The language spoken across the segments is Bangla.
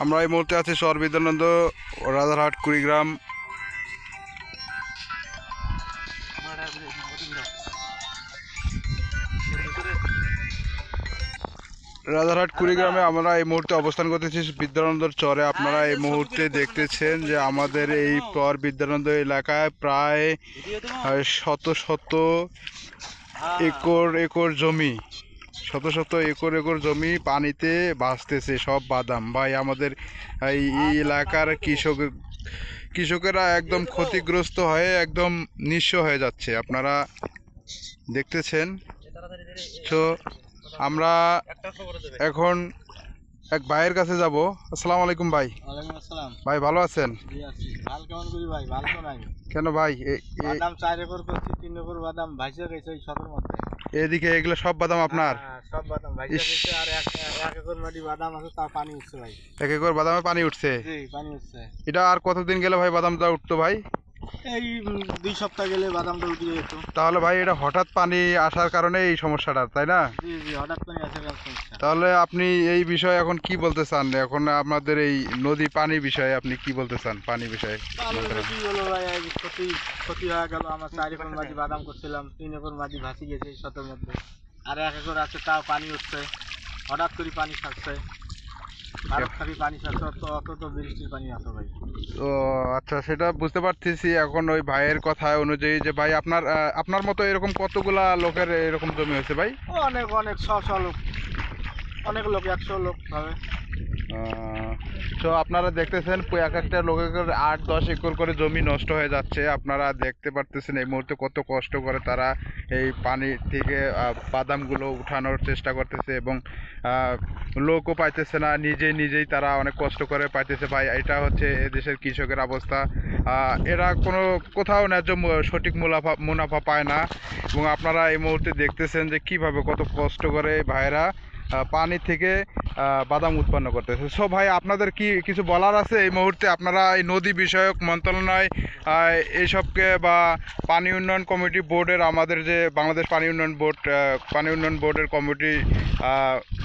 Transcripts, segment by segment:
আমরা এই মুহূর্তে আছি শহর বিদ্যানন্দ রাজারহাট কুড়িগ্রাম। রাজারহাট কুড়িগ্রামে আমরা এই মুহূর্তে অবস্থান করতেছি বিদ্যানন্দর চরে। আপনারা এই মুহূর্তে দেখতেছেন যে আমাদের এই চর বিদ্যানন্দ এলাকায় প্রায় শত শত একর জমি, শত শত একর জমি পানিতে ভাসতেছে সব বাদাম। ভাই আমাদের এই এলাকার কৃষকেরা একদম ক্ষতিগ্রস্ত হয়ে একদম নিঃস্ব হয়ে যাচ্ছে, আপনারা দেখতেছেন। তো আমরা এখন এক ভাইয়ের কাছে যাব। আসসালামু আলাইকুম ভাই। ওয়ালাইকুম আসসালাম। ভাই ভালো আছেন? জি আছি। ভালো কেমন করি ভাই? ভালো তো নাই। কেন ভাই? বাদাম 4 একর করছি, 3 একর বাদাম ভাইসা গেছে এই শতের মধ্যে। এদিকে এগুলো সব বাদাম আপনার? হ্যাঁ, সব বাদাম ভাইসা গেছে। আর এক একর মাটি বাদাম আছে, তা পানি উঠছে ভাই। 1 একর বাদামে পানি উঠছে? জি, পানি উঠছে। এটা আর কতদিন গেলে ভাই বাদামটা উঠতো ভাই? এই 2 সপ্তাহ গেলে বাদামটা উঠে যেত। তাহলে ভাই এটা হঠাৎ পানি আসার কারণে এই সমস্যাটা, তাই না? জি জি, হঠাৎ পানি আসার কারণে সমস্যা। তাহলে আপনি এই বিষয়ে এখন কি বলতে চান? এখন আমাদের এই নদী পানি বিষয়ে আপনি কি বলতে চান? পানি বিষয়ে তাহলে কি হলো ভাই, এই ক্ষতি হয়ে গেল। আমার 4 একর মাটি বাদাম করছিলাম, 3 একর মাটি ভাসি গেছে এই শতের মধ্যে। আর 1 একর আছে, তাও পানি উঠছে। হঠাৎ করে পানি ছাড়ছে। পানি ছাড়ছে, অত তো বৃষ্টির পানি আসে ভাই। ও আচ্ছা, সেটা বুঝতে পারতেছি। এখন ওই ভাইয়ের কথা অনুযায়ী যে ভাই আপনার মতো এরকম কতগুলা লোকের এরকম জমি হয়েছে ভাই? অনেক অনেক 100 লোক, অনেক লোক, 100 লোক হবে। তো আপনারা দেখতেছেন এক একটা লোকের 8-10 একর করে জমি নষ্ট হয়ে যাচ্ছে। আপনারা দেখতে পারতেছেন এই মুহূর্তে কত কষ্ট করে তারা এই পানি থেকে বাদামগুলো উঠানোর চেষ্টা করতেছে, এবং লোকও পাইতেছে না, নিজেই তারা অনেক কষ্ট করে পাইতেছে। ভাই এটা হচ্ছে এদেশের কৃষকের অবস্থা। এরা কোথাও ন্যায্য সঠিক মুনাফা পায় না, এবং আপনারা এই মুহূর্তে দেখতেছেন যে কিভাবে কত কষ্ট করে ভাইয়েরা পানি থেকে বাদাম উৎপন্ন করতেছে। সো ভাই আপনাদের কি কিছু বলার আছে এই মুহূর্তে? আপনারা এই নদী বিষয়ক মন্ত্রণালয় এইসবকে বা পানি উন্নয়ন কমিটি বোর্ডের, আমাদের যে বাংলাদেশ পানি উন্নয়ন বোর্ডের কমিটি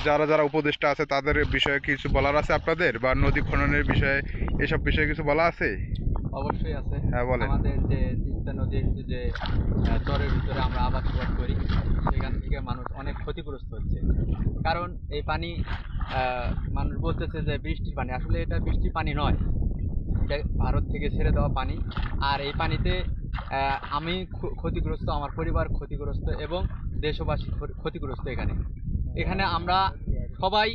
যারা উপদেষ্টা আছে, তাদের বিষয়ে কিছু বলার আছে আপনাদের? বা নদী খননের বিষয়ে, এসব বিষয়ে কিছু বলা আছে? অবশ্যই আছে। হ্যাঁ বলেন। আমাদের যে তিস্তা নদীর যে চরের ভিতরে আমরা আবাদ করি, সেখান থেকে মানুষ অনেক ক্ষতিগ্রস্ত হচ্ছে। কারণ এই পানি মানুষ বলতেছে যে বৃষ্টির পানি, আসলে এটা বৃষ্টির পানি নয়, এটা ভারত থেকে ছেড়ে দেওয়া পানি। আর এই পানিতে আমি ক্ষতিগ্রস্ত, আমার পরিবার ক্ষতিগ্রস্ত, এবং দেশবাসী ক্ষতিগ্রস্ত। এখানে আমরা সবাই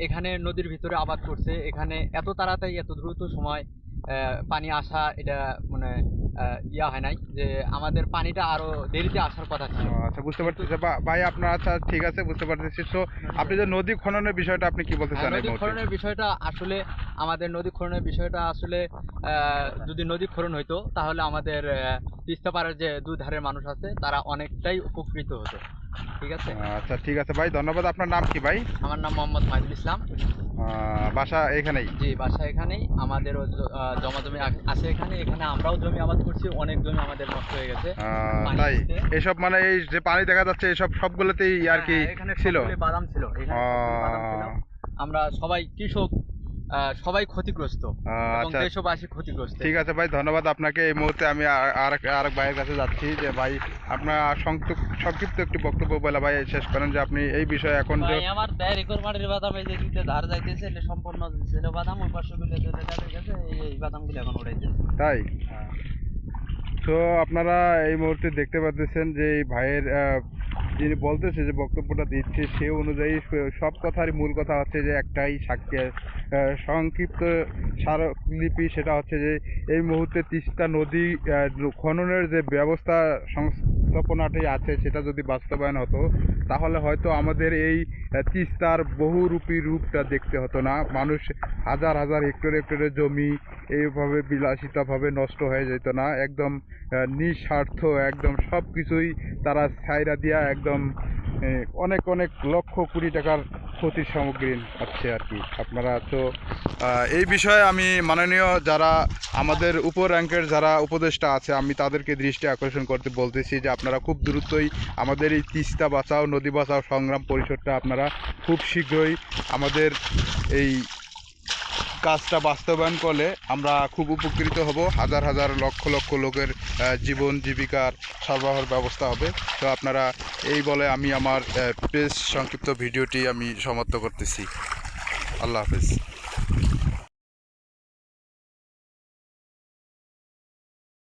এখানে নদীর ভিতরে আবাদ করছে। এখানে এত তাড়াতাড়ি এত দ্রুত সময় পানি আসা, এটা মানে হয় নাই যে আমাদের পানিটা আরো দেরিতে আসার কথা ছিল। আচ্ছা, বুঝতে পারতেছি ভাই আপনার। আচ্ছা ঠিক আছে, বুঝতে পারতেছি। তো আপনি যে নদী খননের বিষয়টা আপনি কি বলতে চান? নদী খননের বিষয়টা আসলে আমাদের যদি নদী খনন হইতো, তাহলে আমাদের তিস্তা পাড়ের যে দুই ধারের মানুষ আছে তারা অনেকটাই উপকৃত হতো। ঠিক আছে। আচ্ছা ঠিক আছে ভাই, ধন্যবাদ। আপনার নাম কি ভাই? আমার নাম মোহাম্মদ মাহিদুল ইসলাম। বাসা এখানেই? জি, বাসা এখানেই। আমাদেরও জমা জমি আছে এখানে আমরাও জমি আবাদ করছি। অনেক জমি আমাদের নষ্ট হয়ে গেছে তাই এসব, মানে এই যে পানি দেখা যাচ্ছে এসব সবগুলোতেই আর কি ছিল? বাদাম ছিল এখানে, বাদাম ছিল। আমরা সবাই কৃষক, সবাই ক্ষতিগ্রস্ত এবং দেশবাসী ক্ষতিগ্রস্ত। ঠিক আছে ভাই, ধন্যবাদ আপনাকে। এই মুহূর্তে আমি আরেক ভাইয়ের কাছে যাচ্ছি। যে ভাই আপনার সংক্ষিপ্ত একটি বক্তব্য বলে ভাই শেষ করেন, যে আপনি এই বিষয়ে এখন যে আমার 1.5 একর মাটির বাদাম এই যে দিতে ধার যাইতেছে, এটা সম্পূর্ণ ছিল বাদাম। ওই পাশে গুলো গেছে, এই বাদামগুলো এখন উড়াইতেছে। তাই? তো আপনারা এই মুহূর্তে দেখতে পাচ্ছেন যে এই ভাইয়ের যিনি বলতেছে, যে বক্তব্যটা দিচ্ছে, সে অনুযায়ী সব কথারই মূল কথা হচ্ছে যে একটাই সংক্ষিপ্ত স্মারকলিপি। সেটা হচ্ছে যে এই মুহূর্তে তিস্তা নদী খননের যে ব্যবস্থা সংস্থাপনাটি আছে, সেটা যদি বাস্তবায়ন হতো, তাহলে হয়তো আমাদের এই তিস্তার বহুরূপী রূপটা দেখতে হতো না। মানুষ হাজার হাজার হেক্টরে জমি এইভাবে বিলাসিতাভাবে নষ্ট হয়ে যেত না। একদম নিঃস্বার্থ, একদম সব কিছুই তারা ছাইরা দিয়া একদম অনেক লক্ষ কোটি টাকার ক্ষতির সম্মুখীন হচ্ছে আর কি। আপনারা তো এই বিষয়ে আমি মাননীয় যারা আমাদের উপর র্যাঙ্কের যারা উপদেষ্টা আছে, আমি তাদেরকে দৃষ্টি আকর্ষণ করতে বলতেছি যে আপনারা খুব দ্রুতই আমাদের এই তিস্তা বাঁচাও, নদী বাঁচাও সংগ্রাম পরিষদটা আপনারা খুব শীঘ্রই আমাদের এই কাজটা বাস্তবায়ন করলে আমরা খুব উপকৃত হব, হাজার হাজার লক্ষ লক্ষ লোকের জীবন জীবিকার সরবরাহের ব্যবস্থা হবে। তো আপনারা এই বলে আমি আমার পেজ সংক্ষিপ্ত ভিডিওটি আমি সমাপ্ত করতেছি। আল্লাহ হাফেজ।